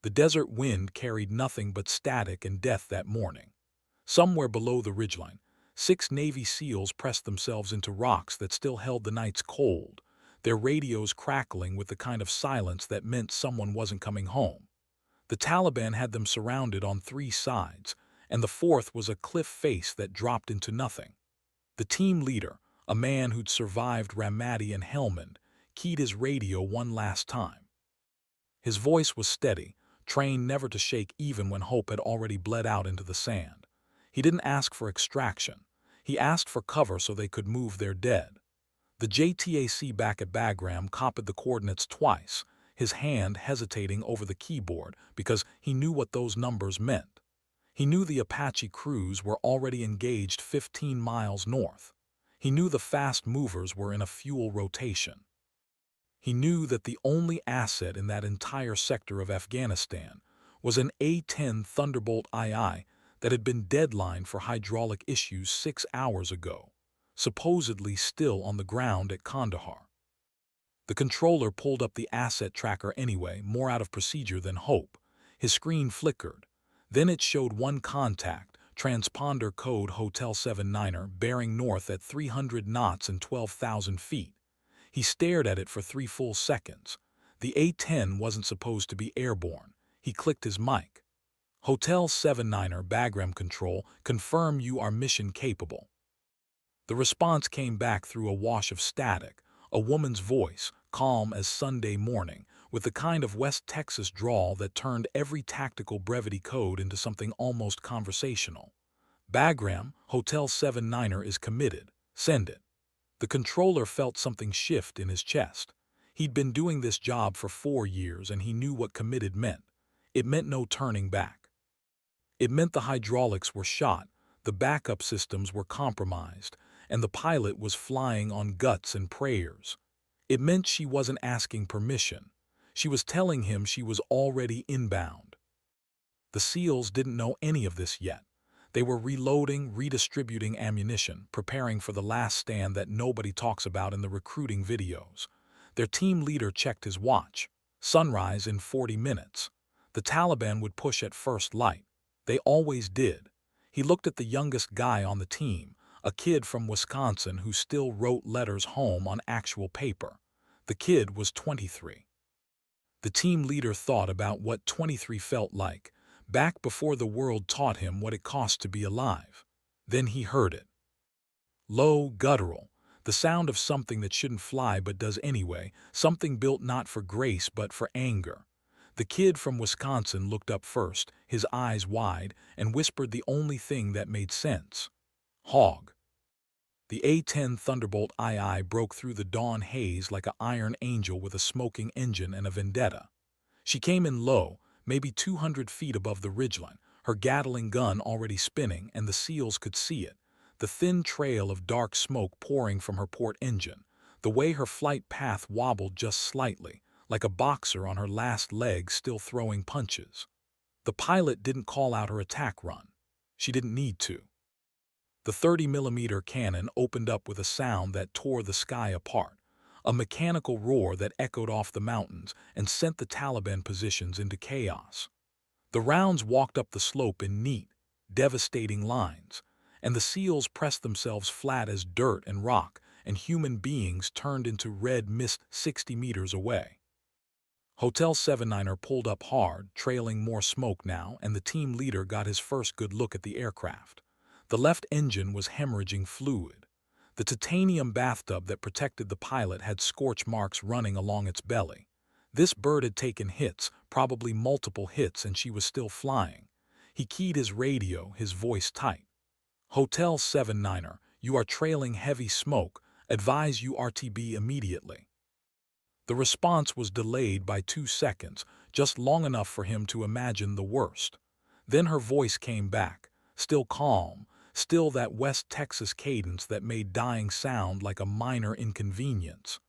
The desert wind carried nothing but static and death that morning. Somewhere below the ridgeline, 6 Navy SEALs pressed themselves into rocks that still held the night's cold, their radios crackling with the kind of silence that meant someone wasn't coming home. The Taliban had them surrounded on 3 sides, and the fourth was a cliff face that dropped into nothing. The team leader, a man who'd survived Ramadi and Helmand, keyed his radio one last time. His voice was steady, trained never to shake even when hope had already bled out into the sand. He didn't ask for extraction. He asked for cover so they could move their dead. The JTAC back at Bagram copied the coordinates twice, his hand hesitating over the keyboard because he knew what those numbers meant. He knew the Apache crews were already engaged 15 miles north. He knew the fast movers were in a fuel rotation. He knew that the only asset in that entire sector of Afghanistan was an A-10 Thunderbolt II that had been deadlined for hydraulic issues 6 hours ago, supposedly still on the ground at Kandahar. The controller pulled up the asset tracker anyway, more out of procedure than hope. His screen flickered. Then it showed one contact, transponder code Hotel 79er, bearing north at 300 knots and 12,000 feet. He stared at it for 3 full seconds. The A-10 wasn't supposed to be airborne. He clicked his mic. Hotel 79er, Bagram Control, confirm you are mission capable. The response came back through a wash of static, a woman's voice, calm as Sunday morning, with the kind of West Texas drawl that turned every tactical brevity code into something almost conversational. Bagram, Hotel 79er is committed. Send it. The controller felt something shift in his chest. He'd been doing this job for 4 years and he knew what committed meant. It meant no turning back. It meant the hydraulics were shot, the backup systems were compromised, and the pilot was flying on guts and prayers. It meant she wasn't asking permission. She was telling him she was already inbound. The SEALs didn't know any of this yet. They were reloading, redistributing ammunition, preparing for the last stand that nobody talks about in the recruiting videos. Their team leader checked his watch. Sunrise in 40 minutes. The Taliban would push at first light. They always did. He looked at the youngest guy on the team, a kid from Wisconsin who still wrote letters home on actual paper. The kid was 23. The team leader thought about what 23 felt like, back before the world taught him what it cost to be alive. Then he heard it. Low, guttural, the sound of something that shouldn't fly but does anyway, something built not for grace but for anger. The kid from Wisconsin looked up first, his eyes wide, and whispered the only thing that made sense. Hog. The A-10 Thunderbolt II broke through the dawn haze like an iron angel with a smoking engine and a vendetta. She came in low, maybe 200 feet above the ridgeline, her Gatling gun already spinning, and the SEALs could see it. The thin trail of dark smoke pouring from her port engine, the way her flight path wobbled just slightly, like a boxer on her last leg still throwing punches. The pilot didn't call out her attack run. She didn't need to. The 30mm cannon opened up with a sound that tore the sky apart, a mechanical roar that echoed off the mountains and sent the Taliban positions into chaos. The rounds walked up the slope in neat, devastating lines, and the SEALs pressed themselves flat as dirt and rock, and human beings turned into red mist 60 meters away. Hotel 79er pulled up hard, trailing more smoke now, and the team leader got his first good look at the aircraft. The left engine was hemorrhaging fluid. The titanium bathtub that protected the pilot had scorch marks running along its belly. This bird had taken hits, probably multiple hits, and she was still flying. He keyed his radio, his voice tight. Hotel 79er, you are trailing heavy smoke. Advise URTB immediately. The response was delayed by 2 seconds, just long enough for him to imagine the worst. Then her voice came back, still calm, still that West Texas cadence that made dying sound like a minor inconvenience.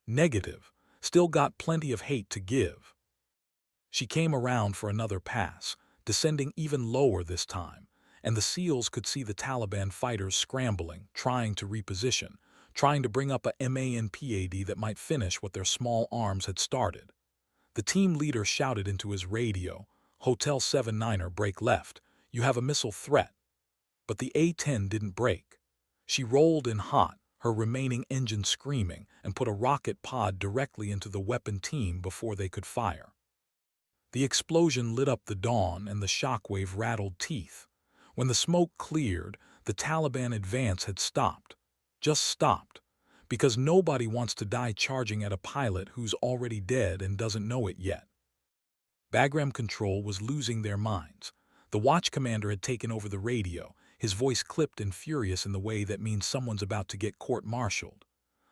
Negative, still got plenty of hate to give. She came around for another pass, descending even lower this time, and the SEALs could see the Taliban fighters scrambling, trying to reposition, trying to bring up a MANPAD that might finish what their small arms had started. The team leader shouted into his radio, "Hotel 79er, break left. You have a missile threat." But the A-10 didn't break. She rolled in hot, her remaining engine screaming, and put a rocket pod directly into the weapon team before they could fire. The explosion lit up the dawn and the shockwave rattled teeth. When the smoke cleared, the Taliban advance had stopped. Just stopped. Because nobody wants to die charging at a pilot who's already dead and doesn't know it yet. Bagram Control was losing their minds. The watch commander had taken over the radio, his voice clipped and furious in the way that means someone's about to get court-martialed.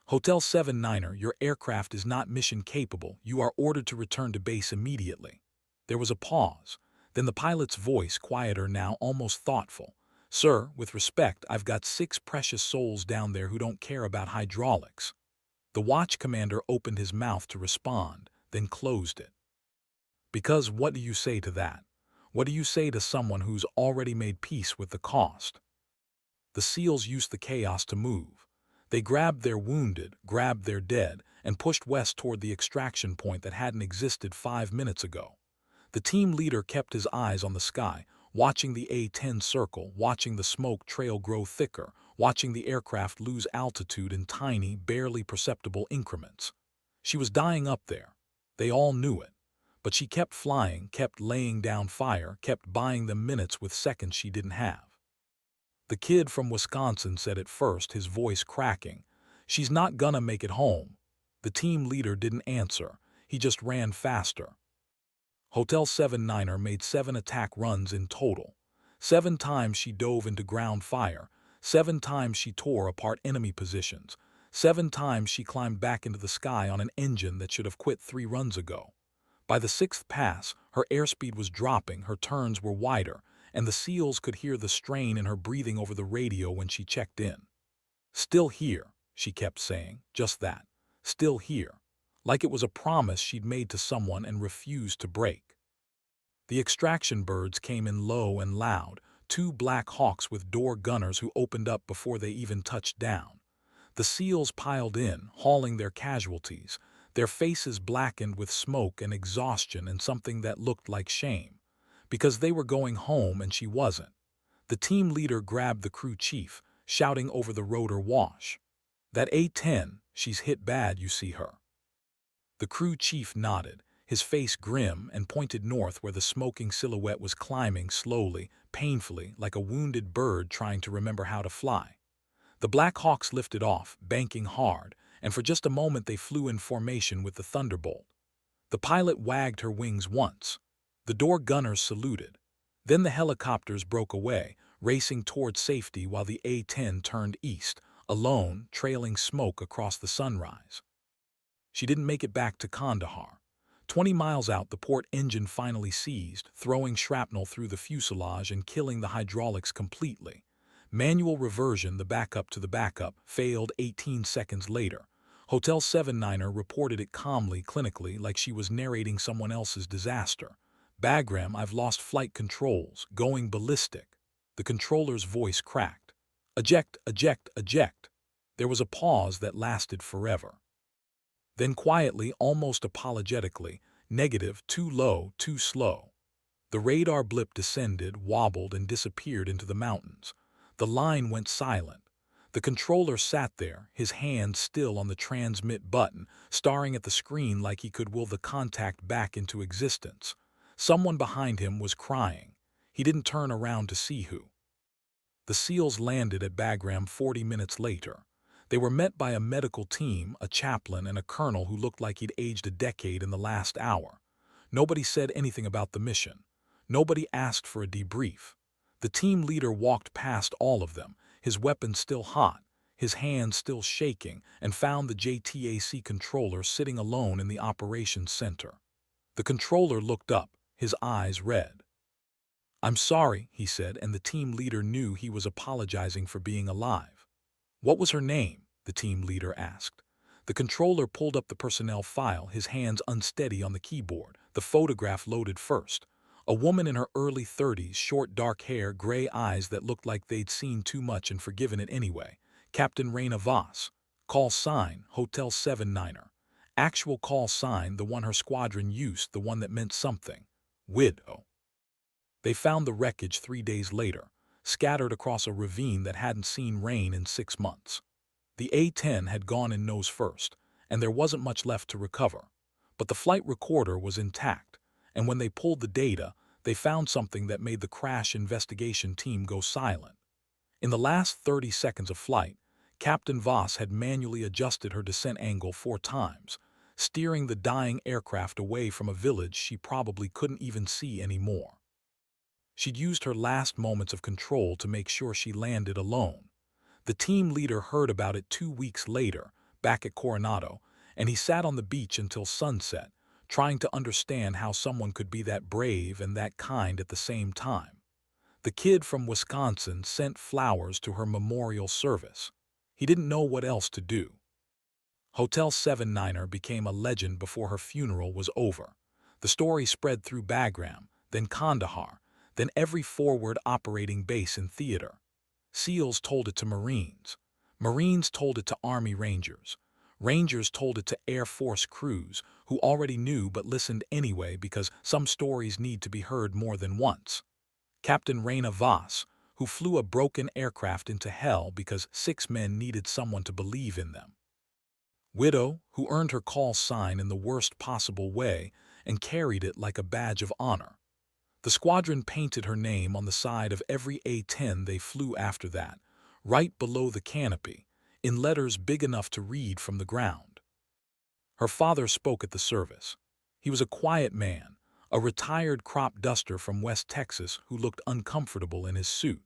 "Hotel 79er, your aircraft is not mission capable. You are ordered to return to base immediately." There was a pause. Then the pilot's voice, quieter now, almost thoughtful. "Sir, with respect, I've got 6 precious souls down there who don't care about hydraulics." The watch commander opened his mouth to respond, then closed it. Because what do you say to that? What do you say to someone who's already made peace with the cost? The SEALs used the chaos to move. They grabbed their wounded, grabbed their dead, and pushed west toward the extraction point that hadn't existed 5 minutes ago. The team leader kept his eyes on the sky, watching the A-10 circle, watching the smoke trail grow thicker, watching the aircraft lose altitude in tiny, barely perceptible increments. She was dying up there. They all knew it. But she kept flying, kept laying down fire, kept buying them minutes with seconds she didn't have. The kid from Wisconsin said at first, his voice cracking, "She's not gonna make it home." The team leader didn't answer. He just ran faster. Hotel 79er made 7 attack runs in total. 7 times she dove into ground fire. 7 times she tore apart enemy positions. 7 times she climbed back into the sky on an engine that should have quit 3 runs ago. By the 6th pass, her airspeed was dropping, her turns were wider, and the SEALs could hear the strain in her breathing over the radio when she checked in. "Still here," she kept saying, just that. "Still here." Like it was a promise she'd made to someone and refused to break. The extraction birds came in low and loud, 2 Black Hawks with door gunners who opened up before they even touched down. The SEALs piled in, hauling their casualties, their faces blackened with smoke and exhaustion and something that looked like shame. Because they were going home and she wasn't. The team leader grabbed the crew chief, shouting over the rotor wash, "That A-10, she's hit bad, you see her." The crew chief nodded, his face grim, and pointed north where the smoking silhouette was climbing slowly, painfully, like a wounded bird trying to remember how to fly. The Black Hawks lifted off, banking hard, and for just a moment they flew in formation with the Thunderbolt. The pilot wagged her wings once. The door gunners saluted. Then the helicopters broke away, racing toward safety while the A-10 turned east, alone, trailing smoke across the sunrise. She didn't make it back to Kandahar. 20 miles out, the port engine finally seized, throwing shrapnel through the fuselage and killing the hydraulics completely. Manual reversion, the backup to the backup, failed 18 seconds later. Hotel 79er reported it calmly, clinically, like she was narrating someone else's disaster. "Bagram, I've lost flight controls, going ballistic." The controller's voice cracked. "Eject, eject, eject." There was a pause that lasted forever. Then quietly, almost apologetically, "Negative, too low, too slow." The radar blip descended, wobbled, and disappeared into the mountains. The line went silent. The controller sat there, his hand still on the transmit button, staring at the screen like he could will the contact back into existence. Someone behind him was crying. He didn't turn around to see who. The SEALs landed at Bagram 40 minutes later. They were met by a medical team, a chaplain, and a colonel who looked like he'd aged a decade in the last hour. Nobody said anything about the mission. Nobody asked for a debrief. The team leader walked past all of them, his weapon still hot, his hands still shaking, and found the JTAC controller sitting alone in the operations center. The controller looked up, his eyes red. "I'm sorry," he said, and the team leader knew he was apologizing for being alive. "What was her name?" the team leader asked. The controller pulled up the personnel file, his hands unsteady on the keyboard. The photograph loaded first. A woman in her early 30s, short dark hair, gray eyes that looked like they'd seen too much and forgiven it anyway. Captain Raina Voss. Call sign, Hotel 79er. Actual call sign, the one her squadron used, the one that meant something. Widow. They found the wreckage 3 days later, scattered across a ravine that hadn't seen rain in 6 months. The A-10 had gone in nose first, and there wasn't much left to recover. But the flight recorder was intact, and when they pulled the data, they found something that made the crash investigation team go silent. In the last 30 seconds of flight, Captain Voss had manually adjusted her descent angle 4 times, steering the dying aircraft away from a village she probably couldn't even see anymore. She'd used her last moments of control to make sure she landed alone. The team leader heard about it 2 weeks later, back at Coronado, and he sat on the beach until sunset, trying to understand how someone could be that brave and that kind at the same time. The kid from Wisconsin sent flowers to her memorial service. He didn't know what else to do. Hotel 79er became a legend before her funeral was over. The story spread through Bagram, then Kandahar, then every forward operating base and theater. SEALs told it to Marines. Marines told it to Army Rangers. Rangers told it to Air Force crews, who already knew but listened anyway because some stories need to be heard more than once. Captain Raina Voss, who flew a broken aircraft into hell because 6 men needed someone to believe in them. Widow, who earned her call sign in the worst possible way and carried it like a badge of honor. The squadron painted her name on the side of every A-10 they flew after that, right below the canopy, in letters big enough to read from the ground. Her father spoke at the service. He was a quiet man, a retired crop duster from West Texas who looked uncomfortable in his suit.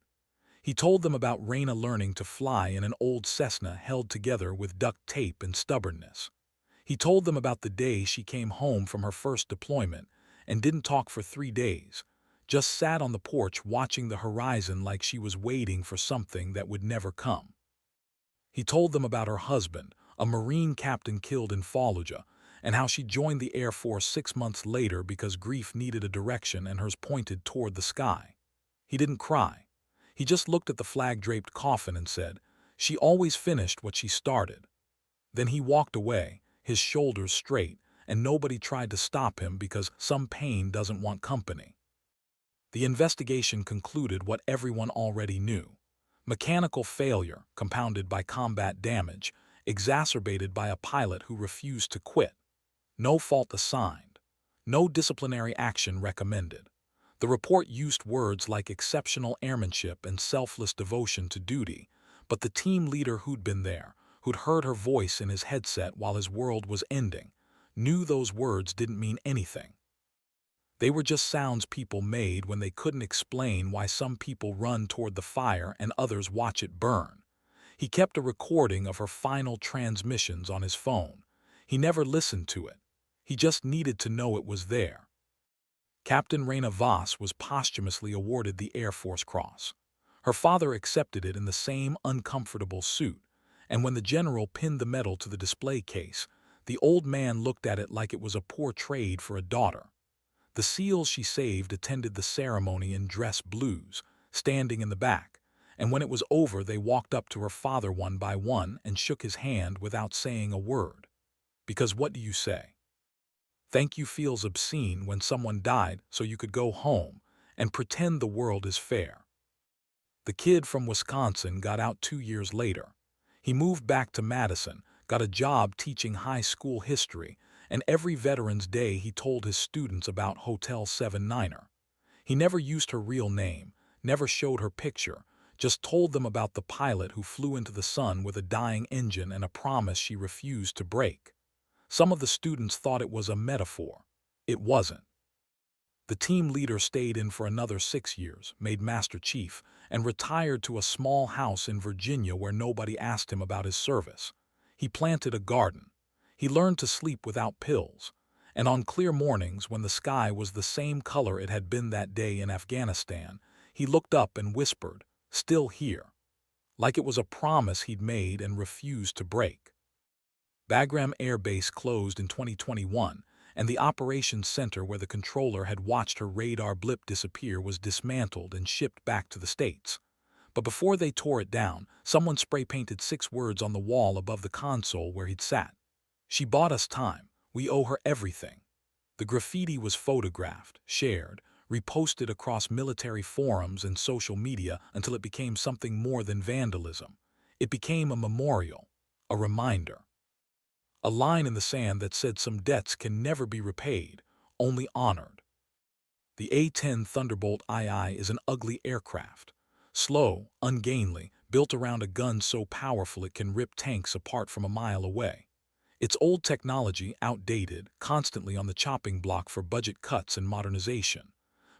He told them about Raina learning to fly in an old Cessna held together with duct tape and stubbornness. He told them about the day she came home from her first deployment and didn't talk for 3 days, just sat on the porch watching the horizon like she was waiting for something that would never come. He told them about her husband, a Marine captain killed in Fallujah, and how she joined the Air Force 6 months later because grief needed a direction and hers pointed toward the sky. He didn't cry. He just looked at the flag-draped coffin and said, "She always finished what she started." Then he walked away, his shoulders straight, and nobody tried to stop him because some pain doesn't want company. The investigation concluded what everyone already knew. Mechanical failure, compounded by combat damage, exacerbated by a pilot who refused to quit. No fault assigned. No disciplinary action recommended. The report used words like exceptional airmanship and selfless devotion to duty, but the team leader who'd been there, who'd heard her voice in his headset while his world was ending, knew those words didn't mean anything. They were just sounds people made when they couldn't explain why some people run toward the fire and others watch it burn. He kept a recording of her final transmissions on his phone. He never listened to it. He just needed to know it was there. Captain Raina Voss was posthumously awarded the Air Force Cross. Her father accepted it in the same uncomfortable suit, and when the general pinned the medal to the display case, the old man looked at it like it was a poor trade for a daughter. The SEALs she saved attended the ceremony in dress blues, standing in the back, and when it was over they walked up to her father one by one and shook his hand without saying a word. Because what do you say? Thank you feels obscene when someone died so you could go home and pretend the world is fair. The kid from Wisconsin got out 2 years later. He moved back to Madison, got a job teaching high school history, and every Veterans Day he told his students about Hotel 79er. He never used her real name, never showed her picture, just told them about the pilot who flew into the sun with a dying engine and a promise she refused to break. Some of the students thought it was a metaphor. It wasn't. The team leader stayed in for another 6 years, made Master Chief, and retired to a small house in Virginia where nobody asked him about his service. He planted a garden. He learned to sleep without pills. And on clear mornings, when the sky was the same color it had been that day in Afghanistan, he looked up and whispered, "Still here," like it was a promise he'd made and refused to break. Bagram Air Base closed in 2021, and the operations center where the controller had watched her radar blip disappear was dismantled and shipped back to the States. But before they tore it down, someone spray-painted 6 words on the wall above the console where he'd sat. She bought us time. We owe her everything. The graffiti was photographed, shared, reposted across military forums and social media until it became something more than vandalism. It became a memorial, a reminder. A line in the sand that said some debts can never be repaid, only honored. The A-10 Thunderbolt II is an ugly aircraft. Slow, ungainly, built around a gun so powerful it can rip tanks apart from a mile away. It's old technology, outdated, constantly on the chopping block for budget cuts and modernization.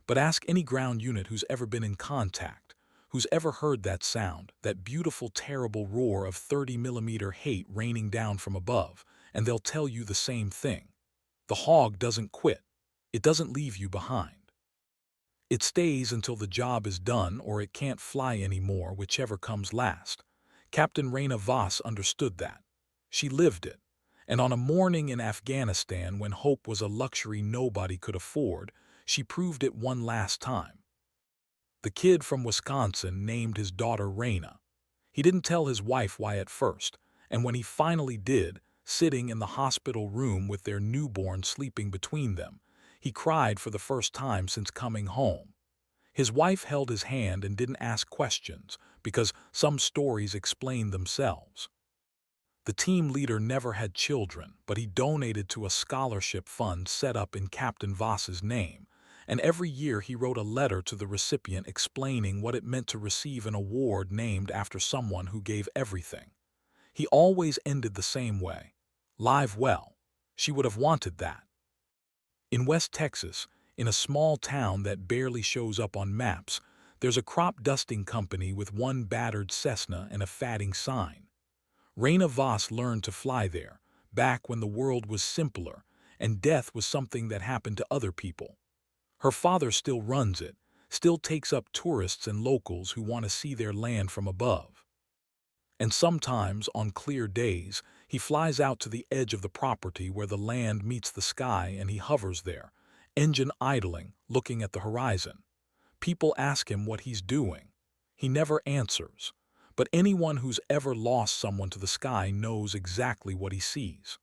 But ask any ground unit who's ever been in contact, who's ever heard that sound, that beautiful, terrible roar of 30mm hate raining down from above, and they'll tell you the same thing. The hog doesn't quit. It doesn't leave you behind. It stays until the job is done or it can't fly anymore, whichever comes last. Captain Raina Voss understood that. She lived it. And on a morning in Afghanistan when hope was a luxury nobody could afford, she proved it one last time. The kid from Wisconsin named his daughter Raina. He didn't tell his wife why at first, and when he finally did, sitting in the hospital room with their newborn sleeping between them, he cried for the first time since coming home. His wife held his hand and didn't ask questions, because some stories explain themselves. The team leader never had children, but he donated to a scholarship fund set up in Captain Voss's name, and every year he wrote a letter to the recipient explaining what it meant to receive an award named after someone who gave everything. He always ended the same way. Live well. She would have wanted that. In West Texas, in a small town that barely shows up on maps, there's a crop dusting company with one battered Cessna and a fatting sign. Raina Voss learned to fly there, back when the world was simpler and death was something that happened to other people. Her father still runs it, still takes up tourists and locals who want to see their land from above. And sometimes, on clear days, he flies out to the edge of the property where the land meets the sky and he hovers there, engine idling, looking at the horizon. People ask him what he's doing. He never answers, but anyone who's ever lost someone to the sky knows exactly what he sees.